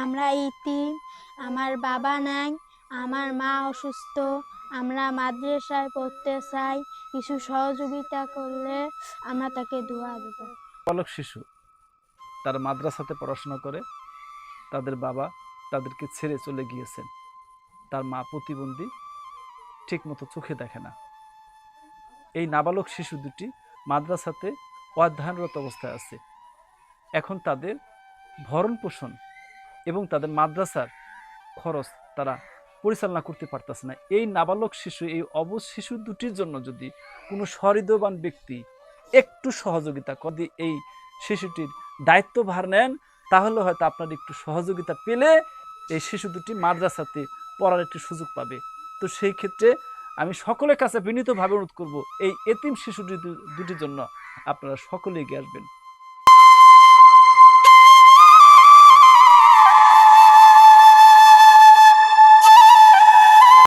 আমরা ইতিম, আমার বাবা নাই, আমার মা অসুস্থ, আমরা মাদ্রাসায় পড়তে চাই, কিছু সহযোগিতা করলে আমরা তাকে দোয়া দেব। বালক শিশু তারা মাদ্রাসাতে পড়াশোনা করে, তাদের বাবা তাদেরকে ছেড়ে চলে গিয়েছেন, তার মা প্রতিবন্ধী, ঠিক মতো চোখে দেখে না। এই নাবালক শিশু দুটি মাদ্রাসাতে অধ্যয়নরত অবস্থায় আছে। এখন তাদের ভরণ পোষণ এবং তাদের মাদ্রাসার খরচ তারা পরিচালনা করতে পারতেছে না। এই নাবালক শিশু, এই অবুঝ শিশু দুটির জন্য যদি কোনো সহৃদয়বান ব্যক্তি একটু সহযোগিতা করে এই শিশুটির দায়িত্বভার নেন, তাহলে হয়তো আপনার একটু সহযোগিতা পেলে এই শিশু দুটি মাদ্রাসাতে পড়ার একটি সুযোগ পাবে। তো সেই ক্ষেত্রে আমি সকলের কাছে বিনীতভাবে অনুরোধ করব, এই এতিম শিশু দুটির জন্য আপনারা সকলে এগিয়ে আসবেন।